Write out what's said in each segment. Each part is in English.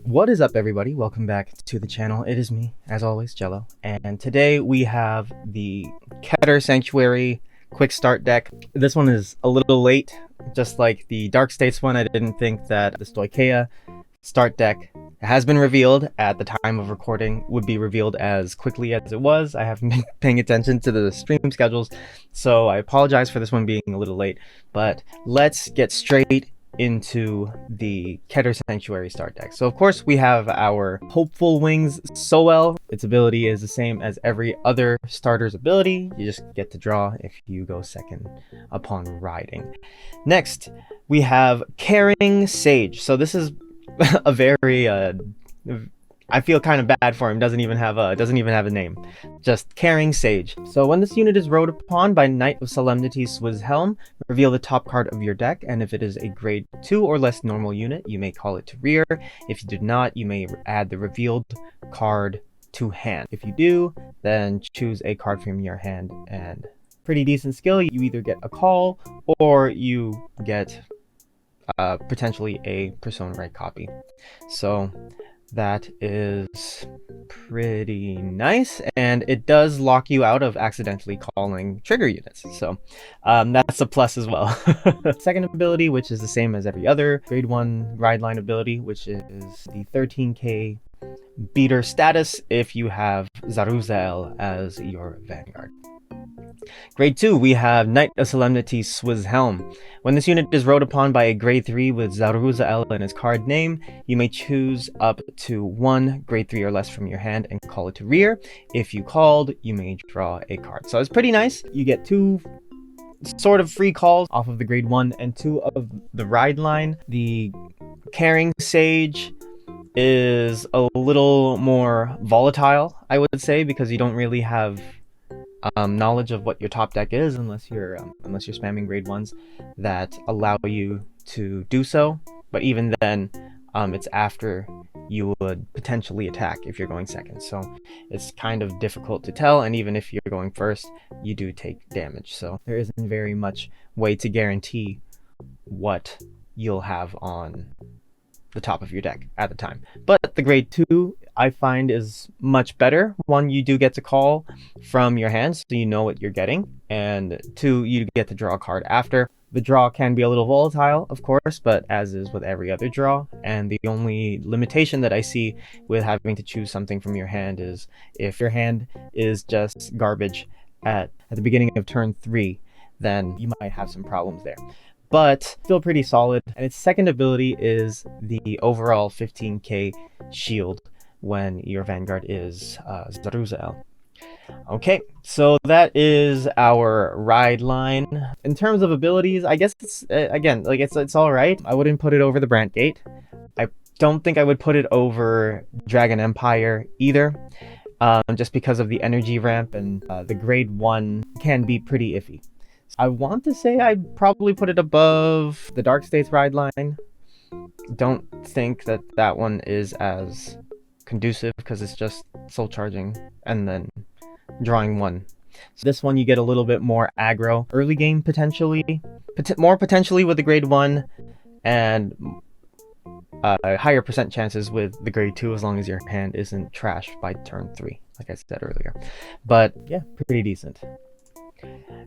What is up, everybody? Welcome back to the channel. It is me, as always, Jello, and today we have the Keter Sanctuary quick start deck. This one is a little late, just like the Dark States one. I didn't think that the Stoicheia start deck has been revealed at the time of recording would be revealed as quickly as it was. I haven't been paying attention to the stream schedules, so I apologize for this one being a little late, but let's get straight into the Keter Sanctuary start deck. So of course we have our Hopeful Wings Soel. Its ability is the same as every other starter's ability. You just get to draw if you go second upon riding. Next, we have Caring Sage. So this is a very I feel kind of bad for him. Doesn't even have a name. Just Caring Sage. So when this unit is rode upon by Knight of Solemnity Swiss Helm, reveal the top card of your deck, and if it is a grade 2 or less normal unit, you may call it to rear. If you do not, you may add the revealed card to hand. If you do, then choose a card from your hand, and pretty decent skill. You either get a call or you get potentially a Persona Right copy. So that is pretty nice, and it does lock you out of accidentally calling trigger units, so that's a plus as well. Second ability, which is the same as every other grade 1 ride line ability, which is the 13k beater status if you have Zareusael as your Vanguard. Grade 2, we have Knight of Solemnity Swiss Helm. When this unit is rode upon by a grade 3 with Zareusael in its card name, you may choose up to one grade 3 or less from your hand and call it to rear. If you called, you may draw a card. So it's pretty nice. You get 2 sort of free calls off of the grade 1 and 2 of the ride line. The Caring Sage is a little more volatile, I would say, because you don't really have knowledge of what your top deck is unless you're spamming grade 1s that allow you to do so. But even then, it's after you would potentially attack if you're going second, so it's kind of difficult to tell, and even if you're going first, you do take damage, so there isn't very much way to guarantee what you'll have on the top of your deck at the time. But the grade 2 I find is much better. 1, you do get to call from your hand, so you know what you're getting, and 2, you get to draw a card after. The draw can be a little volatile, of course, but as is with every other draw, and the only limitation that I see with having to choose something from your hand is if your hand is just garbage at the beginning of turn 3, then you might have some problems there. But still pretty solid. And its second ability is the overall 15k shield when your Vanguard is Zareusael. Okay, so that is our ride line. In terms of abilities, I guess it's again, like it's all right. I wouldn't put it over the Brant Gate. I don't think I would put it over Dragon Empire either, just because of the energy ramp, and the grade 1 can be pretty iffy. I want to say I'd probably put it above the Dark States ride line. Don't think that that one is as conducive because it's just soul charging and then drawing 1. So this one you get a little bit more aggro early game potentially, more potentially with the grade 1, and higher percent chances with the grade 2 as long as your hand isn't trashed by turn 3, like I said earlier. But yeah, pretty decent.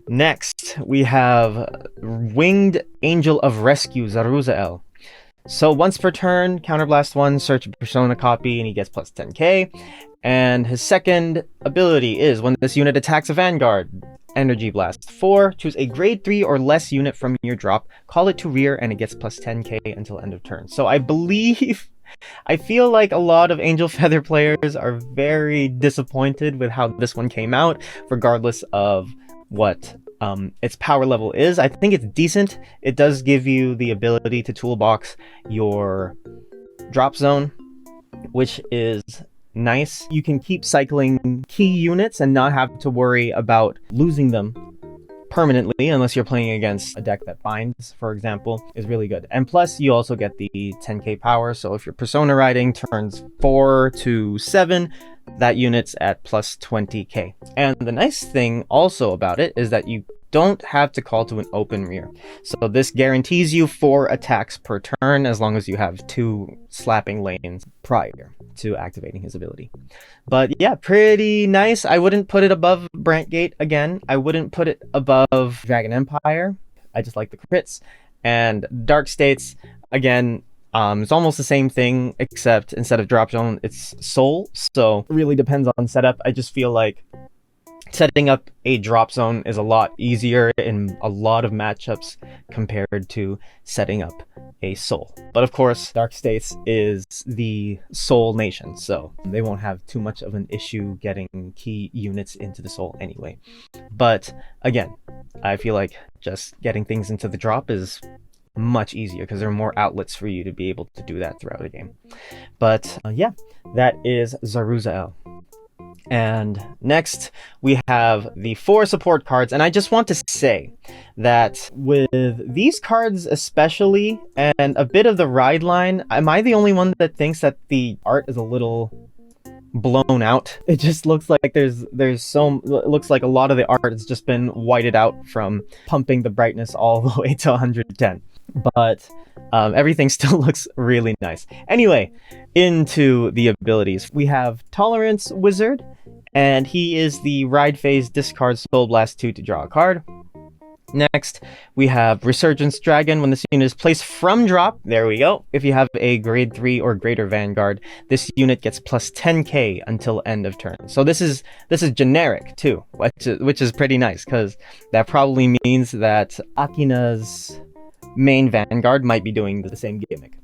Next, we have Winged Angel of Rescue Zareusael. So once per turn, counterblast 1, search a Persona copy, and he gets plus 10k. And his second ability is when this unit attacks a Vanguard, Energy Blast 4, choose a grade 3 or less unit from your drop, call it to rear, and it gets plus 10k until end of turn. So I feel like a lot of Angel Feather players are very disappointed with how this one came out, regardless of what its power level is. I think it's decent. It does give you the ability to toolbox your drop zone, which is nice. You can keep cycling key units and not have to worry about losing them permanently unless you're playing against a deck that binds, for example, is really good. And plus you also get the 10k power, so if you're Persona riding turns 4 to 7, that unit's at plus 20k. And the nice thing also about it is that you don't have to call to an open rear. So this guarantees you 4 attacks per turn as long as you have 2 slapping lanes prior to activating his ability. But yeah, pretty nice. I wouldn't put it above Brantgate again. I wouldn't put it above Dragon Empire. I just like the crits. And Dark States, again, it's almost the same thing, except instead of drop zone, it's soul. So it really depends on setup. I just feel like setting up a drop zone is a lot easier in a lot of matchups compared to setting up a soul. But of course, Dark States is the soul nation, so they won't have too much of an issue getting key units into the soul anyway. But again, I feel like just getting things into the drop is much easier because there are more outlets for you to be able to do that throughout the game. But yeah, that is Zareusael. And next we have the 4 support cards, and I just want to say that with these cards especially, and a bit of the ride line, am I the only one that thinks that the art is a little blown out? It just looks like it looks like a lot of the art has just been whited out from pumping the brightness all the way to 110. But everything still looks really nice. Anyway, into the abilities. We have Tolerance Wizard, and he is the ride phase discard Soul Blast 2 to draw a card. Next, we have Resurgence Dragon. When this unit is placed from drop, there we go. If you have a grade 3 or greater Vanguard, this unit gets plus 10k until end of turn. So this is generic too, which is pretty nice, because that probably means that Akina's main Vanguard might be doing the same gimmick.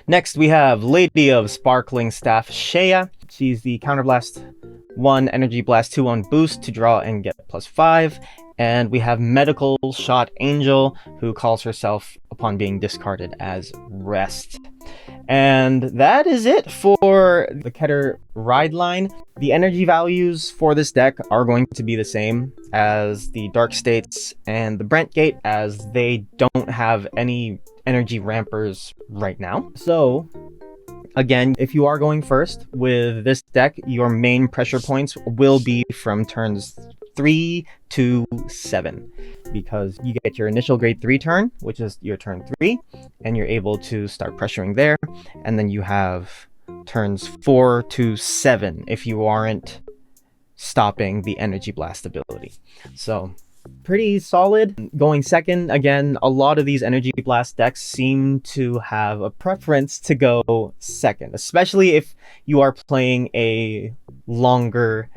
Next, we have Lady of Sparkling Staff Shea. She's the Counterblast 1, Energy Blast 2 on boost to draw and get plus 5. And we have Medical Shot Angel, who calls herself upon being discarded as Rest. And that is it for the Keter ride line. The energy values for this deck are going to be the same as the Dark States and the Brentgate, as they don't have any energy rampers right now. So again, if you are going first with this deck, your main pressure points will be from turns 3 to 7, because you get your initial grade 3 turn, which is your turn 3, and you're able to start pressuring there, and then you have turns 4 to 7 if you aren't stopping the Energy Blast ability. So pretty solid. Going second, again, a lot of these Energy Blast decks seem to have a preference to go second, especially if you are playing a longer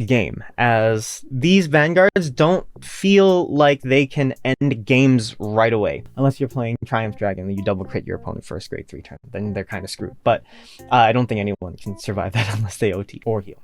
game, as these Vanguards don't feel like they can end games right away. Unless you're playing Triumph Dragon and you double crit your opponent first grade 3 turn, then they're kind of screwed. But I don't think anyone can survive that unless they OT or heal.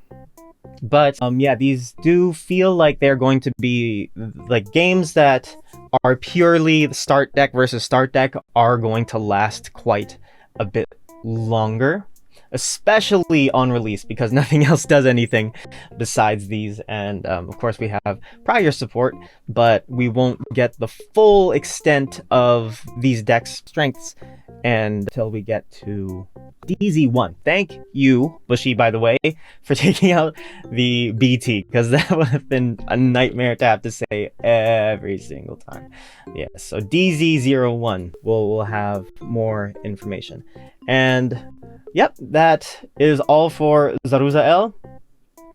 But yeah, these do feel like they're going to be like games that are purely the start deck versus start deck are going to last quite a bit longer, especially on release, because nothing else does anything besides these. And of course we have prior support, but we won't get the full extent of these decks' strengths until we get to DZ1. Thank you, Bushi, by the way, for taking out the BT, because that would have been a nightmare to have to say every single time. Yeah, so DZ01 will have more information. And yep, that is all for Zareusael.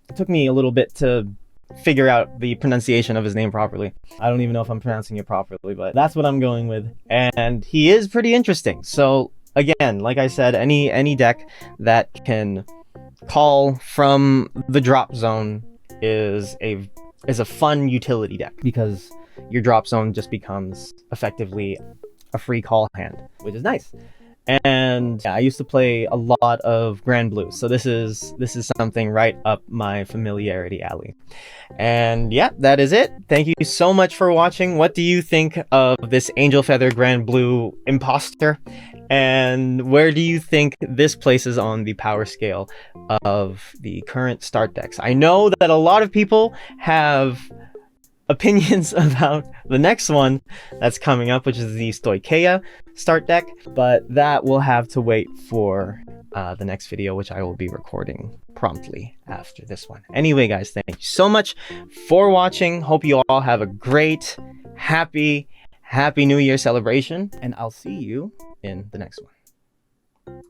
It took me a little bit to figure out the pronunciation of his name properly. I don't even know if I'm pronouncing it properly, but that's what I'm going with. And he is pretty interesting. So again, like I said, any deck that can call from the drop zone is a fun utility deck, because your drop zone just becomes effectively a free call hand, which is nice. And yeah, I used to play a lot of Grand Blue, so this is something right up my familiarity alley. And yeah, that is it. Thank you so much for watching. What do you think of this Angel Feather Grand Blue imposter? And where do you think this places on the power scale of the current start decks? I know that a lot of people have opinions about the next one that's coming up, which is the Stoicheia start deck, but that will have to wait for the next video, which I will be recording promptly after this one. Anyway, guys, thank you so much for watching. Hope you all have a great, happy New Year celebration, and I'll see you in the next one.